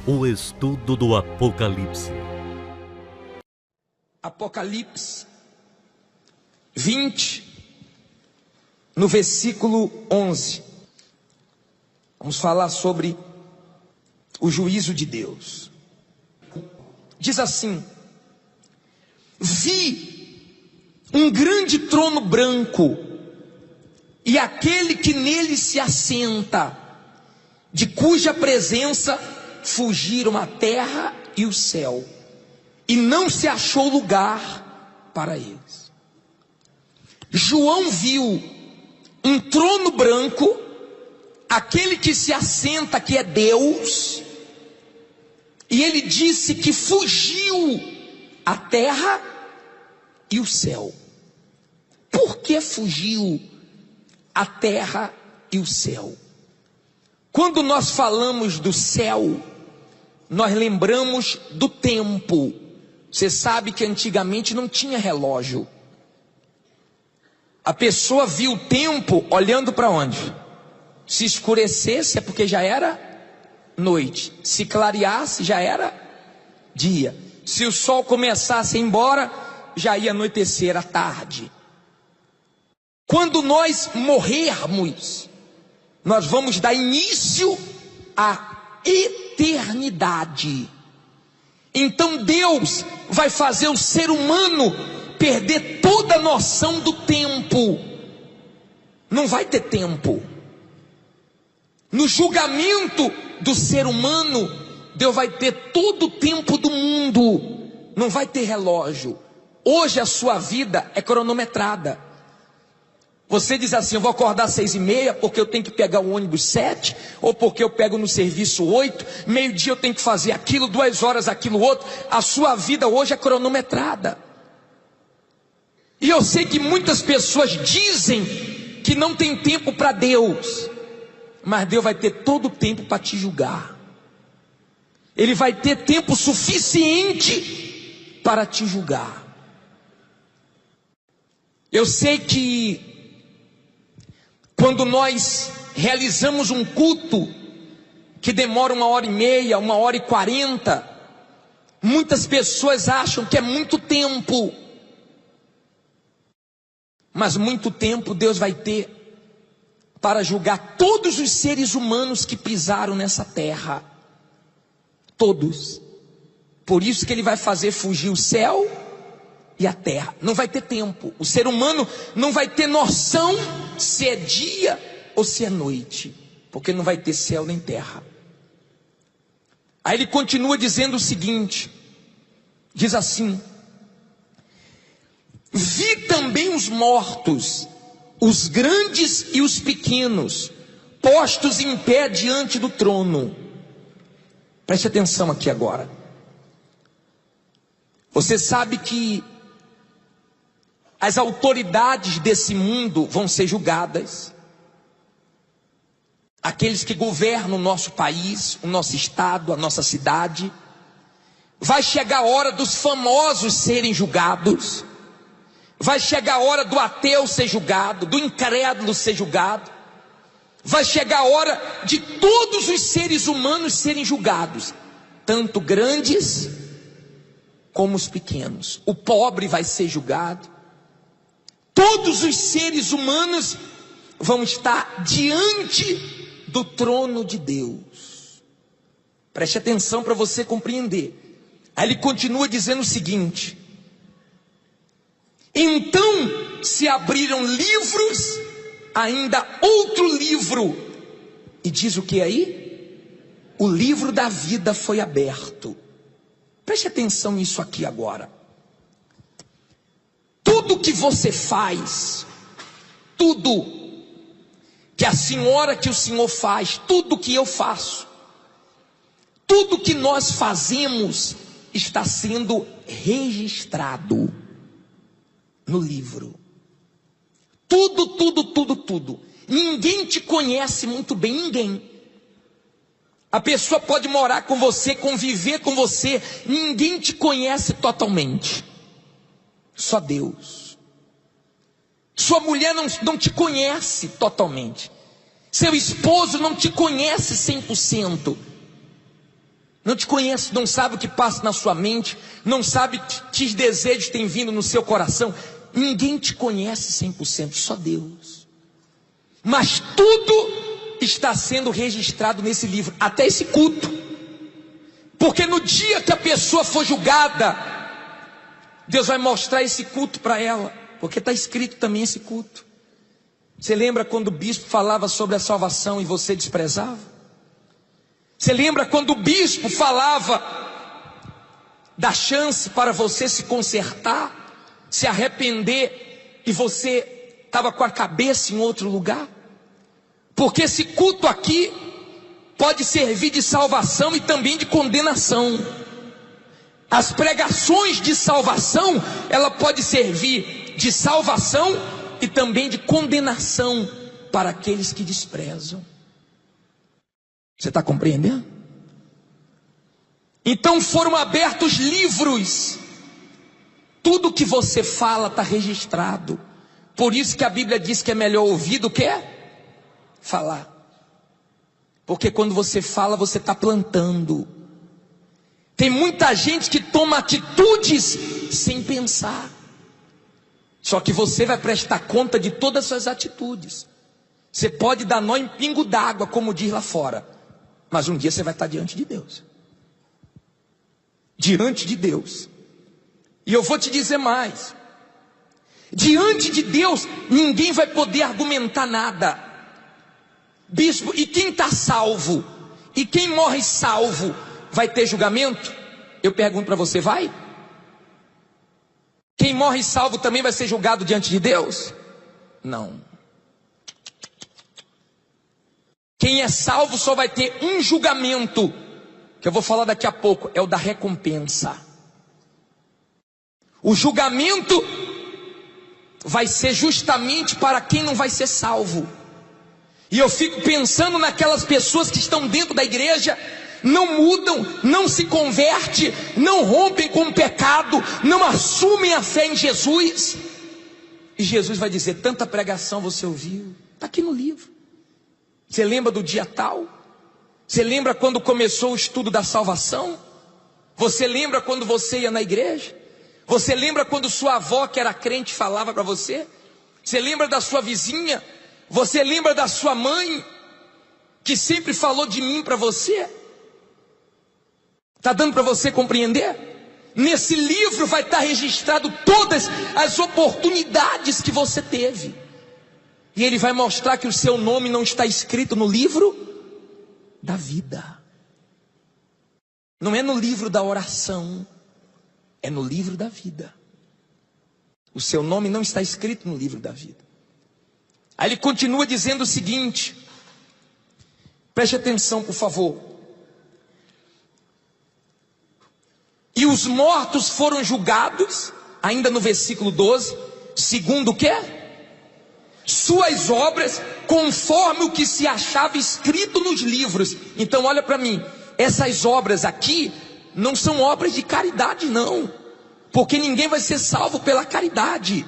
O estudo do Apocalipse. Apocalipse 20, no versículo 11. Vamos falar sobre o juízo de Deus. Diz assim: vi um grande trono branco, e aquele que nele se assenta, de cuja presença fugiram a terra e o céu, e não se achou lugar para eles. João viu um trono branco, aquele que se assenta, que é Deus, e ele disse que fugiu a terra e o céu. Por que fugiu a terra e o céu? Quando nós falamos do céu, nós lembramos do tempo. Você sabe que antigamente não tinha relógio. A pessoa via o tempo olhando para onde? Se escurecesse é porque já era noite. Se clareasse já era dia. Se o sol começasse a ir embora, já ia anoitecer à tarde. Quando nós morrermos, nós vamos dar início à eternidade. Então Deus vai fazer o ser humano perder toda a noção do tempo. Não vai ter tempo. No julgamento do ser humano, Deus vai ter todo o tempo do mundo. Não vai ter relógio. Hoje a sua vida é cronometrada. Você diz assim: eu vou acordar às 6h30 porque eu tenho que pegar o ônibus 7, ou porque eu pego no serviço 8, meio-dia eu tenho que fazer aquilo, 2 horas aquilo outro. A sua vida hoje é cronometrada. E eu sei que muitas pessoas dizem que não tem tempo para Deus, mas Deus vai ter todo o tempo para te julgar. Ele vai ter tempo suficiente para te julgar. Eu sei que quando nós realizamos um culto que demora 1h30, 1h40, muitas pessoas acham que é muito tempo. Mas muito tempo Deus vai ter para julgar todos os seres humanos que pisaram nessa terra. Todos. Por isso que Ele vai fazer fugir o céu e a terra. Não vai ter tempo. O ser humano não vai ter noção se é dia ou se é noite, porque não vai ter céu nem terra. Aí ele continua dizendo o seguinte, diz assim: vi também os mortos, os grandes e os pequenos, postos em pé diante do trono. Preste atenção aqui agora. Você sabe que as autoridades desse mundo vão ser julgadas. Aqueles que governam o nosso país, o nosso estado, a nossa cidade. Vai chegar a hora dos famosos serem julgados. Vai chegar a hora do ateu ser julgado, do incrédulo ser julgado. Vai chegar a hora de todos os seres humanos serem julgados, tanto grandes como os pequenos. O pobre vai ser julgado. Todos os seres humanos vão estar diante do trono de Deus. Preste atenção para você compreender. Aí ele continua dizendo o seguinte: então se abriram livros, ainda outro livro, e diz o que aí? O livro da vida foi aberto. Preste atenção nisso aqui agora. Tudo que você faz, tudo que a senhora, que o senhor faz, tudo que eu faço, tudo que nós fazemos está sendo registrado no livro. Tudo. Ninguém te conhece muito bem, ninguém. A pessoa pode morar com você, conviver com você, ninguém te conhece totalmente. Só Deus. Sua mulher não te conhece totalmente. Seu esposo não te conhece 100%. não te conhece, não sabe o que passa na sua mente, não sabe que desejos têm vindo no seu coração. Ninguém te conhece 100%, só Deus. Mas tudo está sendo registrado nesse livro, até esse culto. Porque no dia que a pessoa for julgada, Deus vai mostrar esse culto para ela, porque está escrito também esse culto. Você lembra quando o bispo falava sobre a salvação e você desprezava? Você lembra quando o bispo falava da chance para você se consertar, se arrepender, e você estava com a cabeça em outro lugar? Porque esse culto aqui pode servir de salvação e também de condenação. As pregações de salvação, ela pode servir de salvação e também de condenação para aqueles que desprezam. Você está compreendendo? Então foram abertos livros. Tudo que você fala está registrado. Por isso que a Bíblia diz que é melhor ouvir do que falar. Porque quando você fala, você está plantando. Tem muita gente que toma atitudes sem pensar. Só que você vai prestar conta de todas as suas atitudes. Você pode dar nó em pingo d'água, como diz lá fora, mas um dia você vai estar diante de Deus. Diante de Deus. E eu vou te dizer mais. Diante de Deus, ninguém vai poder argumentar nada. Bispo, e quem está salvo? E quem morre salvo? Vai ter julgamento? Eu pergunto para você, vai? Quem morre salvo também vai ser julgado diante de Deus? Não. Quem é salvo só vai ter um julgamento, que eu vou falar daqui a pouco, é o da recompensa. O julgamento vai ser justamente para quem não vai ser salvo. E eu fico pensando naquelas pessoas que estão dentro da igreja, não mudam, não se convertem, não rompem com o pecado, não assumem a fé em Jesus. E Jesus vai dizer, tanta pregação você ouviu, está aqui no livro. Você lembra do dia tal? Você lembra quando começou o estudo da salvação? Você lembra quando você ia na igreja? Você lembra quando sua avó, que era crente, falava para você? Você lembra da sua vizinha? Você lembra da sua mãe, que sempre falou de mim para você? Está dando para você compreender? Nesse livro vai estar registrado todas as oportunidades que você teve. E ele vai mostrar que o seu nome não está escrito no livro da vida. Não é no livro da oração, é no livro da vida. O seu nome não está escrito no livro da vida. Aí ele continua dizendo o seguinte, preste atenção por favor. E os mortos foram julgados, ainda no versículo 12, segundo o quê? Suas obras, conforme o que se achava escrito nos livros. Então olha para mim, essas obras aqui não são obras de caridade não, porque ninguém vai ser salvo pela caridade.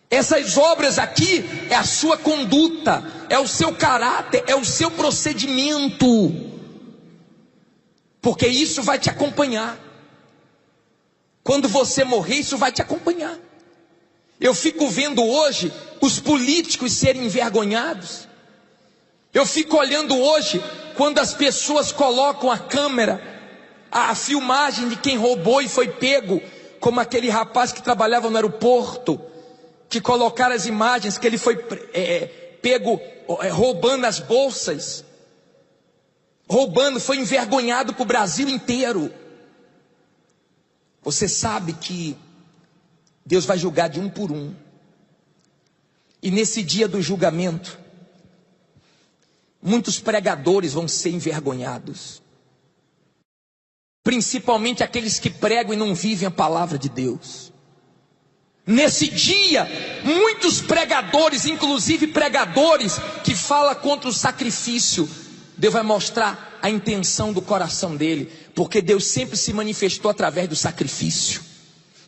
Essas obras aqui é a sua conduta, é o seu caráter, é o seu procedimento, porque isso vai te acompanhar. Quando você morrer, isso vai te acompanhar. Eu fico vendo hoje os políticos serem envergonhados. Eu fico olhando hoje quando as pessoas colocam a câmera, a filmagem de quem roubou e foi pego, como aquele rapaz que trabalhava no aeroporto, que colocaram as imagens que ele foi pego roubando as bolsas, foi envergonhado para o Brasil inteiro. Você sabe que Deus vai julgar de um por um. E nesse dia do julgamento, muitos pregadores vão ser envergonhados. Principalmente aqueles que pregam e não vivem a palavra de Deus. Nesse dia, muitos pregadores, inclusive pregadores que falam contra o sacrifício, Deus vai mostrar a intenção do coração dele, porque Deus sempre se manifestou através do sacrifício.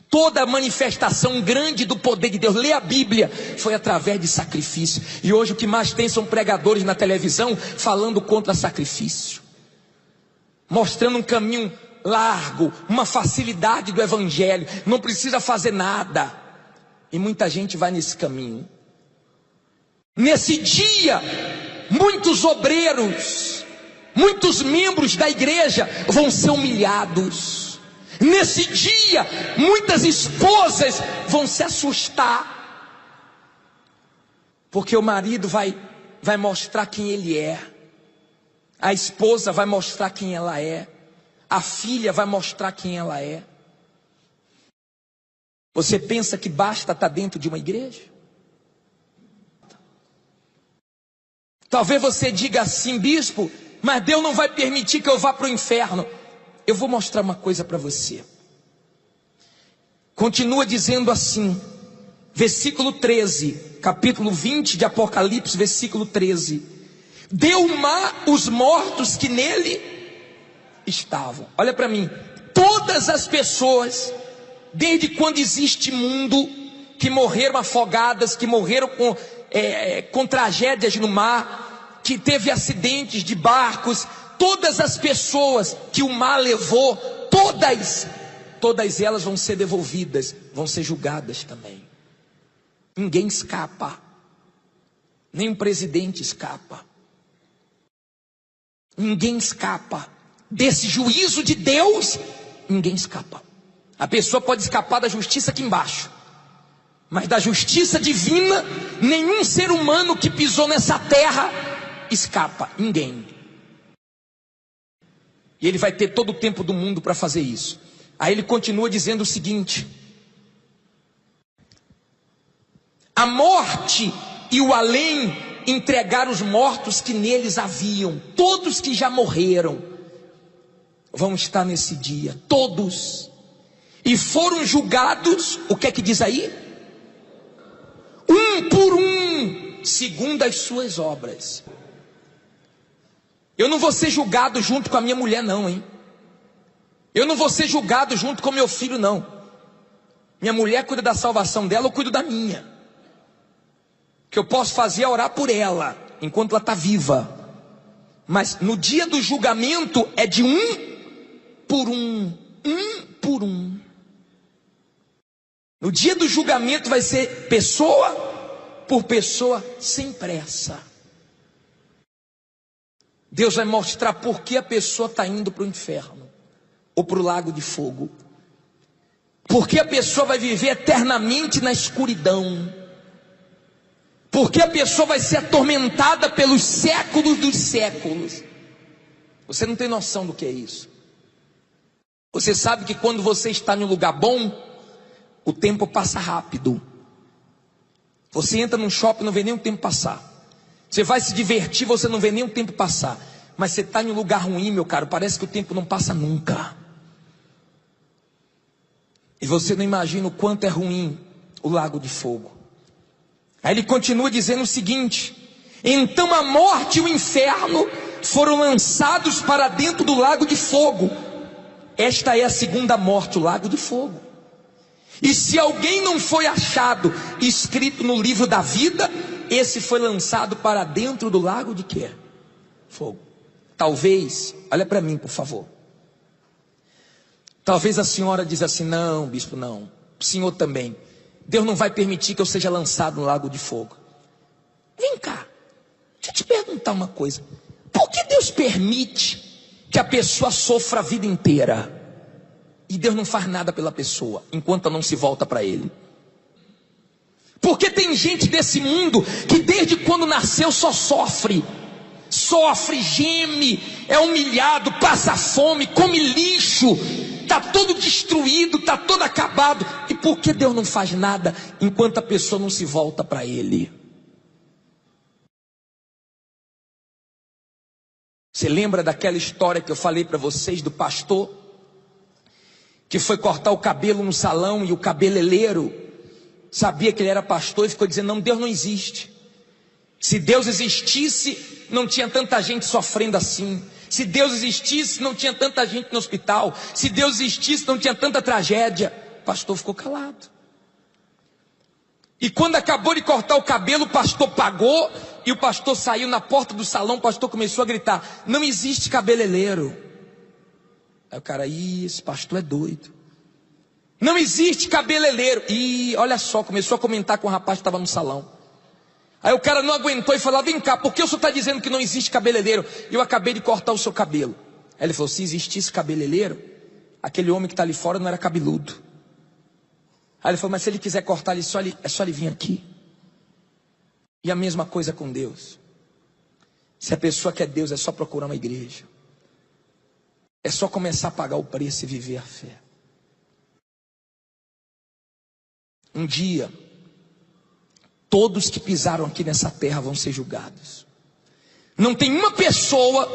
Toda manifestação grande do poder de Deus, lê a Bíblia, foi através de sacrifício. E hoje o que mais tem são pregadores na televisão falando contra sacrifício. mostrando um caminho largo, uma facilidade do evangelho, não precisa fazer nada. E muita gente vai nesse caminho. Nesse dia, muitos obreiros, muitos membros da igreja vão ser humilhados. Nesse dia, muitas esposas vão se assustar, porque o marido vai mostrar quem ele é, a esposa vai mostrar quem ela é, a filha vai mostrar quem ela é. Você pensa que basta estar dentro de uma igreja? Talvez você diga assim: bispo, mas Deus não vai permitir que eu vá para o inferno. Eu vou mostrar uma coisa para você. Continua dizendo assim, versículo 13, capítulo 20 de Apocalipse, versículo 13: deu o mar os mortos que nele estavam. Olha para mim, todas as pessoas, desde quando existe mundo, que morreram afogadas, que morreram com tragédias no mar, que teve acidentes de barcos, todas as pessoas que o mar levou, todas elas vão ser devolvidas, vão ser julgadas também. Ninguém escapa, nem um presidente escapa, ninguém escapa desse juízo de Deus. Ninguém escapa. A pessoa pode escapar da justiça aqui embaixo, mas da justiça divina, nenhum ser humano que pisou nessa terra escapa, ninguém. E ele vai ter todo o tempo do mundo para fazer isso. Aí ele continua dizendo o seguinte: a morte e o além entregaram os mortos que neles haviam. Todos que já morreram vão estar nesse dia, todos, e foram julgados. O que é que diz aí? Um por um, segundo as suas obras. Eu não vou ser julgado junto com a minha mulher não, hein? Eu não vou ser julgado junto com meu filho não. Minha mulher cuida da salvação dela, eu cuido da minha. O que eu posso fazer é orar por ela, enquanto ela está viva. Mas no dia do julgamento é de um por um por um. No dia do julgamento vai ser pessoa por pessoa, sem pressa. Deus vai mostrar por que a pessoa está indo para o inferno ou para o lago de fogo. Porque a pessoa vai viver eternamente na escuridão. Porque a pessoa vai ser atormentada pelos séculos dos séculos. Você não tem noção do que é isso. Você sabe que quando você está em um lugar bom, o tempo passa rápido. Você entra num shopping e não vê nem o tempo passar. Você vai se divertir, você não vê nem o tempo passar. Mas você está em um lugar ruim, meu caro, parece que o tempo não passa nunca. E você não imagina o quanto é ruim o lago de fogo. Aí ele continua dizendo o seguinte: então a morte e o inferno foram lançados para dentro do lago de fogo. Esta é a segunda morte, o lago de fogo. E se alguém não foi achado escrito no livro da vida, esse foi lançado para dentro do lago de quê? Fogo. Talvez, olha para mim por favor. Talvez a senhora diz assim: não, bispo, não. O senhor também. Deus não vai permitir que eu seja lançado no lago de fogo. Vem cá, deixa eu te perguntar uma coisa. Por que Deus permite que a pessoa sofra a vida inteira e Deus não faz nada pela pessoa enquanto ela não se volta para Ele? Porque tem gente desse mundo que desde quando nasceu só sofre, geme, é humilhado, passa fome, come lixo, está todo destruído, está todo acabado. E por que Deus não faz nada enquanto a pessoa não se volta para Ele? Você lembra daquela história que eu falei para vocês do pastor que foi cortar o cabelo no salão e o cabeleireiro sabia que ele era pastor e ficou dizendo: não, Deus não existe. Se Deus existisse, não tinha tanta gente sofrendo assim. Se Deus existisse, não tinha tanta gente no hospital. Se Deus existisse, não tinha tanta tragédia. O pastor ficou calado. E quando acabou de cortar o cabelo, o pastor pagou e o pastor saiu na porta do salão. O pastor começou a gritar: não existe cabeleireiro. Aí o cara, esse pastor é doido. Não existe cabeleireiro. E olha só, começou a comentar com o rapaz que estava no salão. Aí o cara não aguentou e falou, vem cá, por que o senhor está dizendo que não existe cabeleireiro? Eu acabei de cortar o seu cabelo. Aí ele falou, se existisse cabeleireiro, aquele homem que está ali fora não era cabeludo. Aí ele falou, mas se ele quiser cortar, é só ele vir aqui. E a mesma coisa com Deus. Se a pessoa quer Deus, é só procurar uma igreja. É só começar a pagar o preço e viver a fé. Um dia, todos que pisaram aqui nessa terra vão ser julgados. Não tem uma pessoa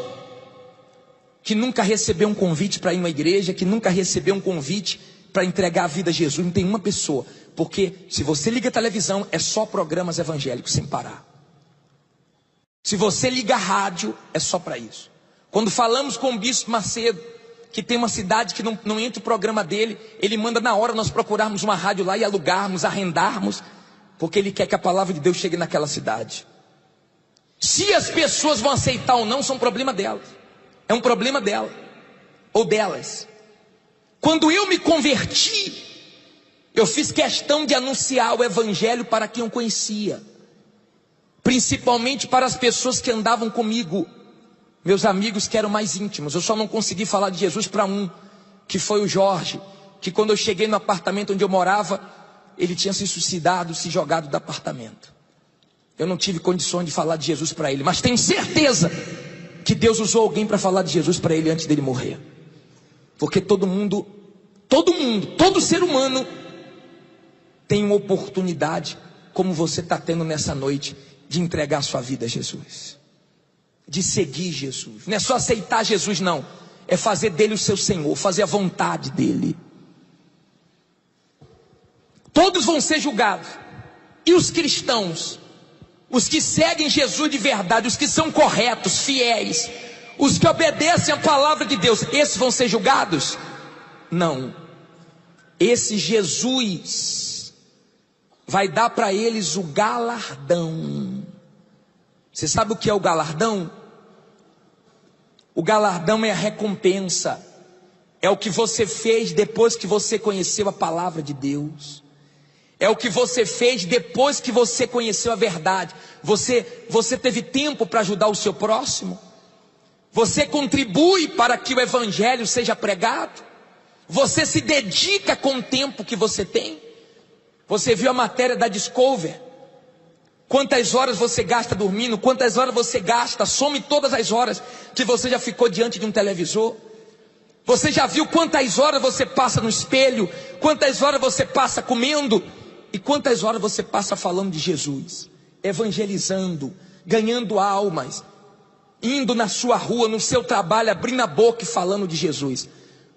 que nunca recebeu um convite para ir numa igreja, que nunca recebeu um convite para entregar a vida a Jesus. Não tem uma pessoa. Porque se você liga a televisão, é só programas evangélicos sem parar. Se você liga a rádio, é só para isso. Quando falamos com o Bispo Macedo, que tem uma cidade que não entra o programa dele, ele manda na hora nós procurarmos uma rádio lá e alugarmos, arrendarmos, porque ele quer que a palavra de Deus chegue naquela cidade. Se as pessoas vão aceitar ou não, são um problema delas. É um problema dela ou delas. Quando eu me converti, eu fiz questão de anunciar o evangelho para quem eu conhecia, principalmente para as pessoas que andavam comigo, meus amigos que eram mais íntimos. Eu só não consegui falar de Jesus para um, que foi o Jorge, que quando eu cheguei no apartamento onde eu morava, ele tinha se suicidado, se jogado do apartamento. Eu não tive condições de falar de Jesus para ele, mas tenho certeza que Deus usou alguém para falar de Jesus para ele antes dele morrer. Porque todo ser humano tem uma oportunidade, como você está tendo nessa noite, de entregar sua vida a Jesus, de seguir Jesus. Não é só aceitar Jesus, não, é fazer dele o seu Senhor, fazer a vontade dele. Todos vão ser julgados. E os cristãos, os que seguem Jesus de verdade, os que são corretos, fiéis, os que obedecem a palavra de Deus, esses vão ser julgados? Não. Esse Jesus vai dar para eles o galardão. Você sabe o que é o galardão? O galardão é a recompensa. É o que você fez depois que você conheceu a palavra de Deus. É o que você fez depois que você conheceu a verdade. Você teve tempo para ajudar o seu próximo? Você contribui para que o evangelho seja pregado? Você se dedica com o tempo que você tem? Você viu a matéria da Discover? Quantas horas você gasta dormindo? Quantas horas você gasta? Some todas as horas que você já ficou diante de um televisor. Você já viu quantas horas você passa no espelho? Quantas horas você passa comendo? E quantas horas você passa falando de Jesus? Evangelizando, ganhando almas, indo na sua rua, no seu trabalho, abrindo a boca e falando de Jesus.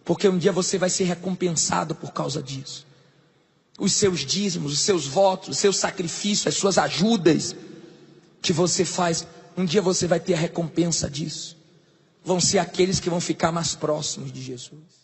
Porque um dia você vai ser recompensado por causa disso. Os seus dízimos, os seus votos, os seus sacrifícios, as suas ajudas que você faz, um dia você vai ter a recompensa disso. Vão ser aqueles que vão ficar mais próximos de Jesus.